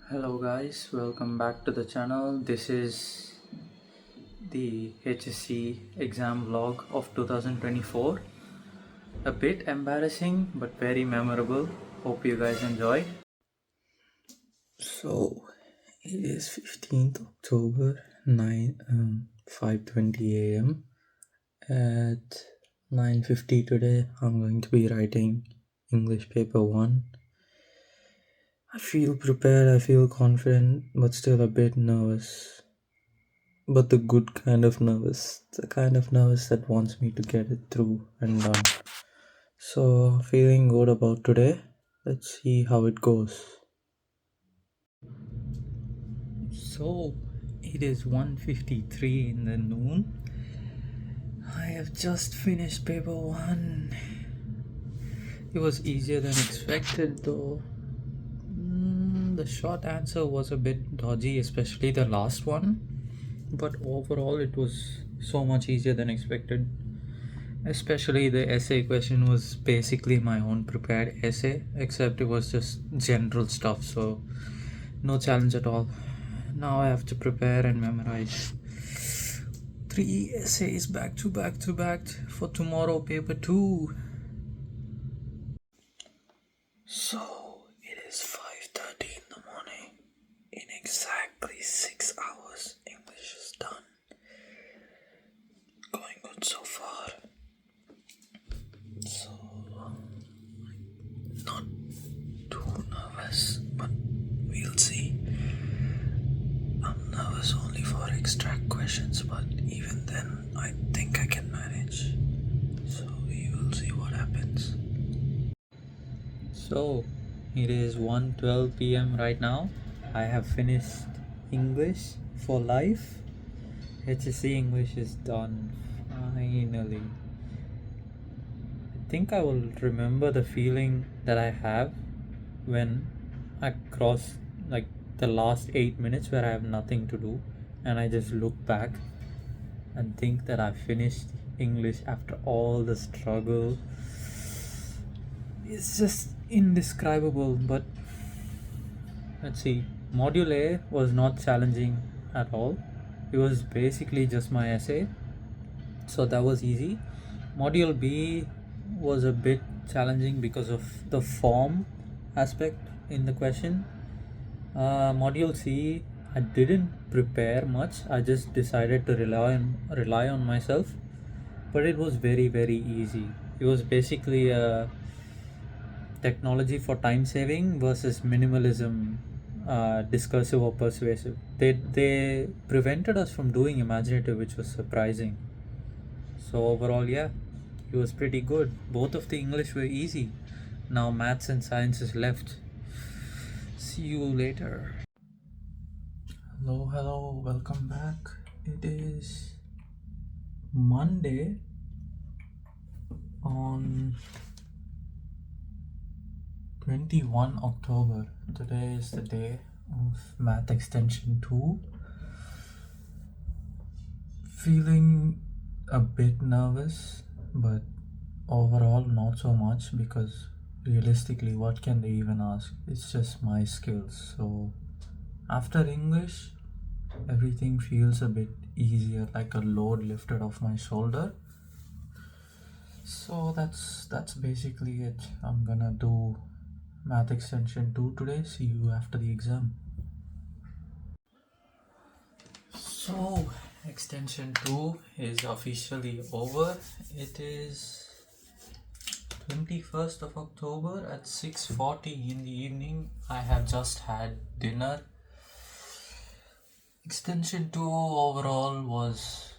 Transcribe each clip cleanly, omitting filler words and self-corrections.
Hello guys, welcome back to the channel. This is the HSC exam vlog of 2024. A bit embarrassing but very memorable. Hope you guys enjoy. So it is 15th October 5:20 a.m. At 9:50 today I'm going to be writing English paper 1. I feel prepared, I feel confident, but still a bit nervous. But the good kind of nervous, the kind of nervous that wants me to get it through and done. So, feeling good about today. Let's see how it goes. So, it is 1:53 in the noon. I have just finished paper 1. It was easier than expected though. The short answer was a bit dodgy, especially the last one. But overall, it was so much easier than expected. Especially the essay question was basically my own prepared essay, except it was just general stuff, so no challenge at all. Now I have to prepare and memorize 3 essays back to back to back for tomorrow, paper 2. So it is 5:30 in the morning. In exactly 6 hours, English is done. Going good so far. So, not too nervous, but we'll see. I'm nervous only for extract questions, but even then, I think I can manage. So, we will see what happens. So, it is 1:12 p.m. right now. I have finished English for life. HSC English is done. Finally. I think I will remember the feeling that I have when I cross like the last 8 minutes where I have nothing to do and I just look back and think that I finished English after all the struggle. It's just indescribable. But let's see. Module A was not challenging at all. It was basically just my essay, so that was easy. Module B was a bit challenging because of the form aspect in the question. Module C, I didn't prepare much. I just decided to rely on myself, but it was very easy. It was basically a technology for time saving versus minimalism, discursive or persuasive. They prevented us from doing imaginative, which was surprising. So overall, yeah, it was pretty good. Both of the English were easy. Now maths and science is left. See you later. Hello, welcome back. It is Monday on 21 October. Today is the day of Math Extension 2. Feeling a bit nervous, but overall not so much, because realistically, what can they even ask? It's just my skills. So after English, everything feels a bit easier, like a load lifted off my shoulder. So that's basically it. I'm gonna do Math Extension 2 today. See you after the exam. So, Extension 2 is officially over. It is 21st of October at 6:40 in the evening. I have just had dinner. Extension 2 overall was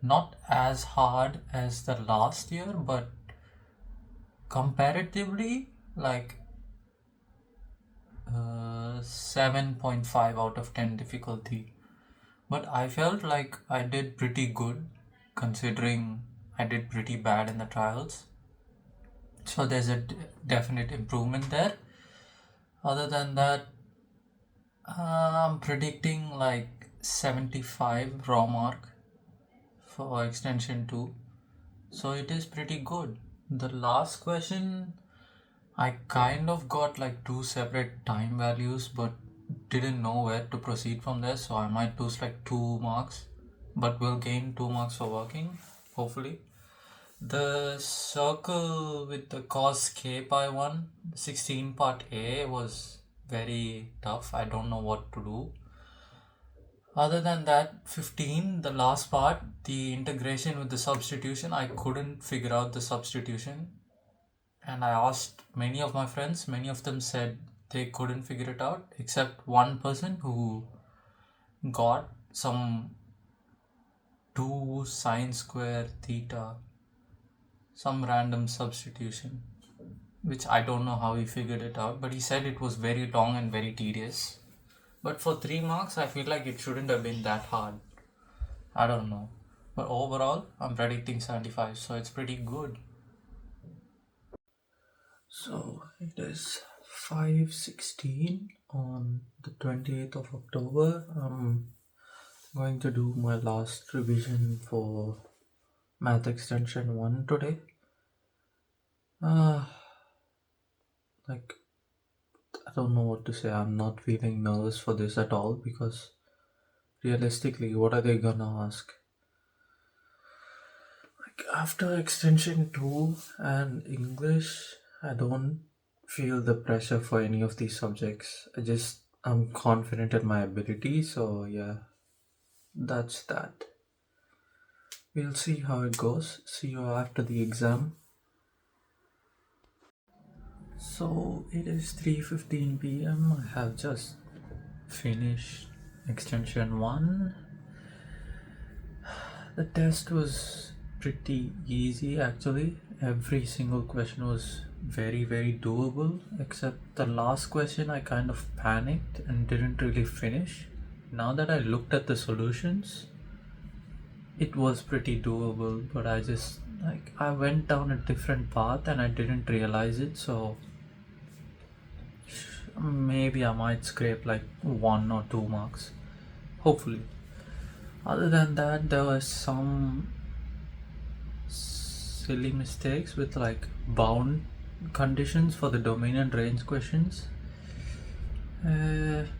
not as hard as the last year, but comparatively, like 7.5 out of 10 difficulty. But I felt like I did pretty good considering I did pretty bad in the trials. So there's a definite improvement there. Other than that, I'm predicting like 75 raw mark for extension 2. So it is pretty good. The last question I kind of got like two separate time values, but didn't know where to proceed from there, so I might lose like 2 marks, but will gain 2 marks for working, hopefully. The circle with the cos k pi 1, 16 part A was very tough. I don't know what to do. Other than that, 15, the last part, the integration with the substitution, I couldn't figure out the substitution. And I asked many of my friends, many of them said they couldn't figure it out, except one person who got some 2 sine square theta, some random substitution, which I don't know how he figured it out, but he said it was very long and very tedious. But for 3 marks, I feel like it shouldn't have been that hard. I don't know. But overall, I'm predicting 75, so it's pretty good. So it is 5:16 on the 28th of October. I'm going to do my last revision for Math Extension 1 today. Like, I don't know what to say. I'm not feeling nervous for this at all because realistically, what are they gonna ask? Like, after Extension 2 and English, I don't feel the pressure for any of these subjects. I'm confident in my ability, so yeah, that's that. We'll see how it goes. See you after the exam. So it is 3:15 p.m. I have just finished Extension 1. The test was pretty easy actually. Every single question was very, very doable, except the last question I kind of panicked and didn't really finish. Now that I looked at the solutions, it was pretty doable, but I went down a different path and I didn't realize it, so maybe I might scrape like 1 or 2 marks, hopefully. Other than that, there was some silly mistakes with like bound conditions for the domain and range questions.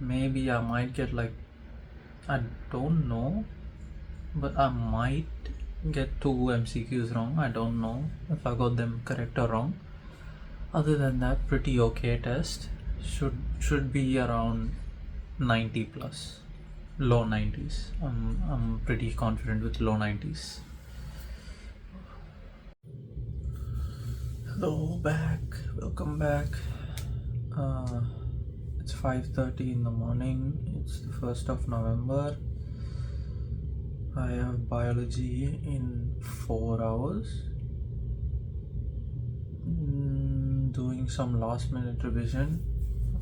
Maybe I might get like, I don't know, but I might get 2 MCQs wrong. I don't know if I got them correct or wrong. Other than that, pretty okay test. Should be around 90 plus, low 90s. I'm pretty confident with low 90s. Hello, welcome back. It's 5:30 in the morning. It's the 1st of November. I have biology in 4 hours. Doing some last minute revision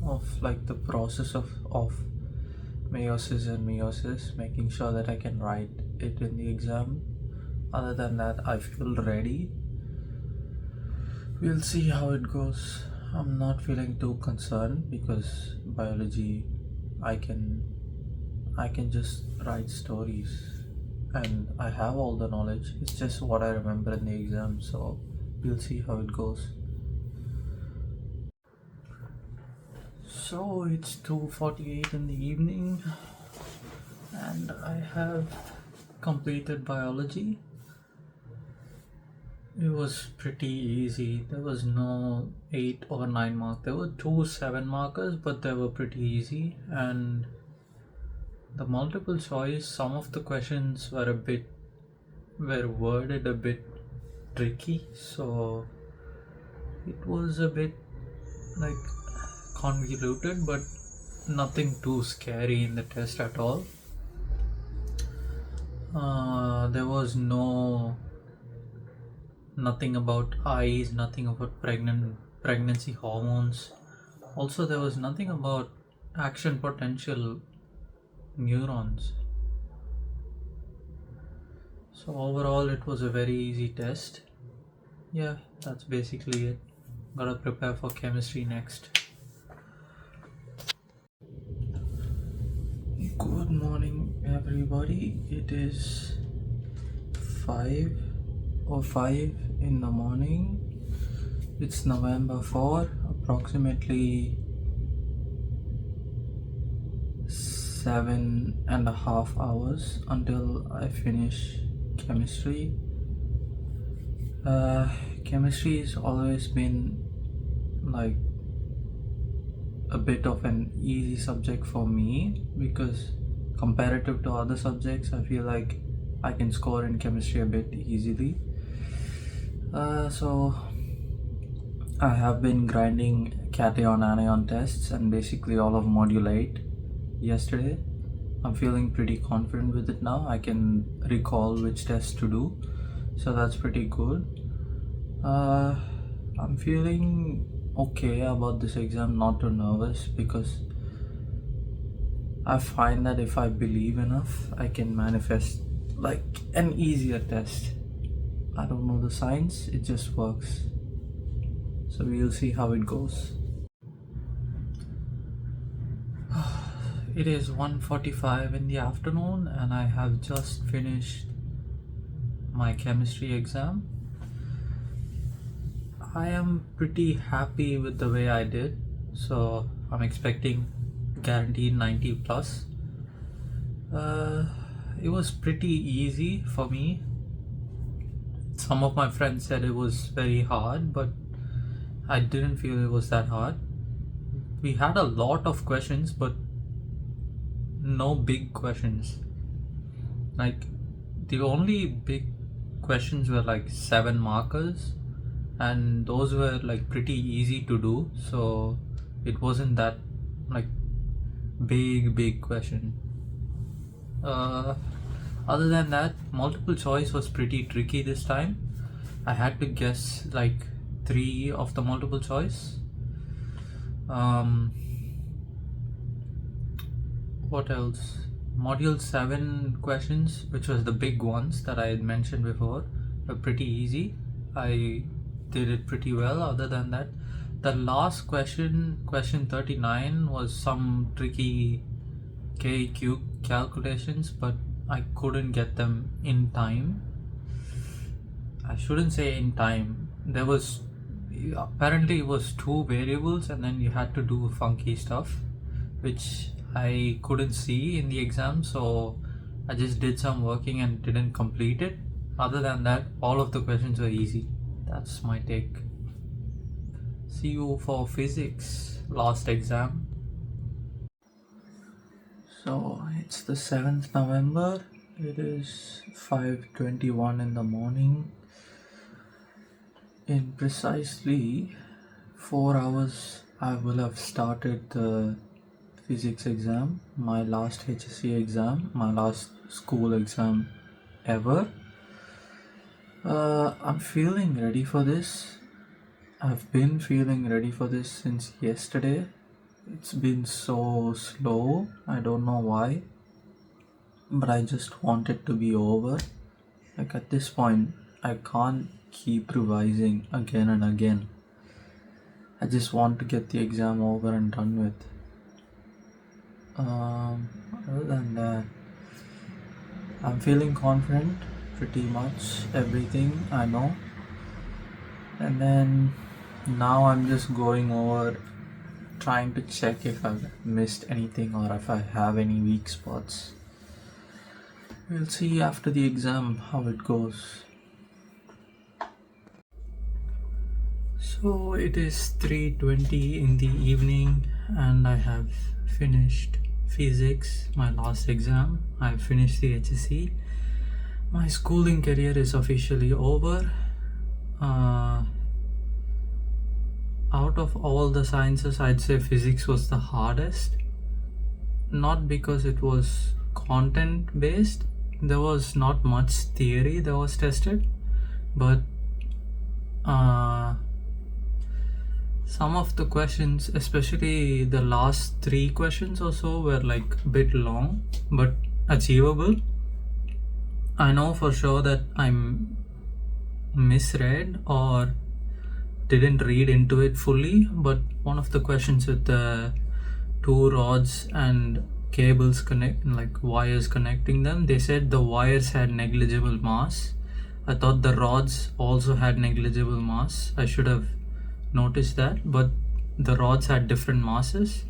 of like the process of meiosis and meiosis, making sure that I can write it in the exam. Other than that, I feel ready. We'll see how it goes. I'm not feeling too concerned because biology, I can just write stories and I have all the knowledge. It's just what I remember in the exam, so we'll see how it goes. So it's 2:48 in the evening and I have completed biology. It was pretty easy. There was no 8 or 9 mark. There were 2 7 markers, but they were pretty easy. And the multiple choice, some of the questions were worded a bit tricky, so it was a bit like convoluted, but nothing too scary in the test at all. There was nothing about eyes, nothing about pregnancy hormones. Also, there was nothing about action potential neurons. So overall, it was a very easy test. Yeah, that's basically it. Gotta prepare for chemistry next. Good morning, everybody. It is 5:05 in the morning. It's November 4. approximately 7.5 hours until I finish chemistry. Uh, Chemistry has always been like a bit of an easy subject for me because comparative to other subjects, I feel like I can score in chemistry a bit easily. So I have been grinding cation anion tests and basically all of module 8 yesterday. I'm feeling pretty confident with it now. I can recall which tests to do, so that's pretty good. I'm feeling okay about this exam, not too nervous because I find that if I believe enough, I can manifest like an easier test. I don't know the science, it just works. So we'll see how it goes. It is 1:45 in the afternoon and I have just finished my chemistry exam. I am pretty happy with the way I did, so I'm expecting guaranteed 90 plus. It was pretty easy for me. Some of my friends said it was very hard, but I didn't feel it was that hard. We had a lot of questions, but no big questions. Like, the only big questions were like 7 markers, and those were like pretty easy to do, so it wasn't that like big question. Other than that, multiple choice was pretty tricky this time. I had to guess like 3 of the multiple choice. What else? Module 7 questions, which was the big ones that I had mentioned before, were pretty easy. I did it pretty well. Other than that, the last question 39, was some tricky KQ calculations, but I couldn't get them in time. I shouldn't say in time. There was apparently it was 2 variables and then you had to do funky stuff, which I couldn't see in the exam, so I just did some working and didn't complete it. Other than that, all of the questions were easy. That's my take. See you for physics, last exam. So it's the 7th November. It is 5:21 in the morning. In precisely 4 hours, I will have started the physics exam, my last HSC exam, my last school exam ever. I'm feeling ready for this. I've been feeling ready for this since yesterday. It's been so slow, I don't know why, but I just want it to be over. Like at this point, I can't keep revising again and again. I just want to get the exam over and done with. Other than that, I'm feeling confident pretty much everything I know. And then now I'm just going over trying to check if I've missed anything or if I have any weak spots. We'll see after the exam how it goes. So it is 3:20 in the evening and I have finished physics, my last exam. I finished the HSC. My schooling career is officially over. Out of all the sciences, I'd say physics was the hardest. Not because it was content based, there was not much theory that was tested, but some of the questions, especially the last 3 questions or so, were like a bit long but achievable. I know for sure that I'm misread or didn't read into it fully, but one of the questions with the 2 rods and cables like wires connecting them, they said the wires had negligible mass. I thought the rods also had negligible mass. I should have noticed that, but the rods had different masses.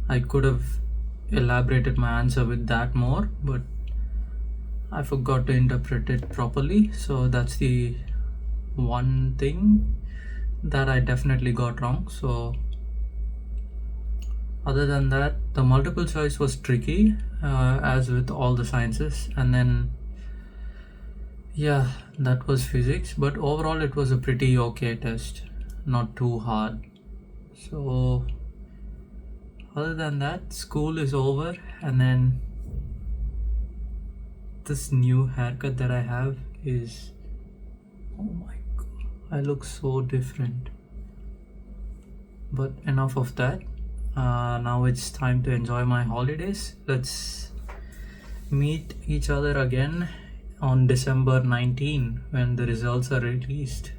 I could have elaborated my answer with that more, but I forgot to interpret it properly. So that's the one thing that I definitely got wrong. So other than that, the multiple choice was tricky, as with all the sciences. And then, yeah, that was physics. But overall, it was a pretty okay test, not too hard. So other than that, school is over, and then this new haircut that I have is, oh my god, I look so different. But enough of that. Now it's time to enjoy my holidays. Let's meet each other again on December 19 when the results are released.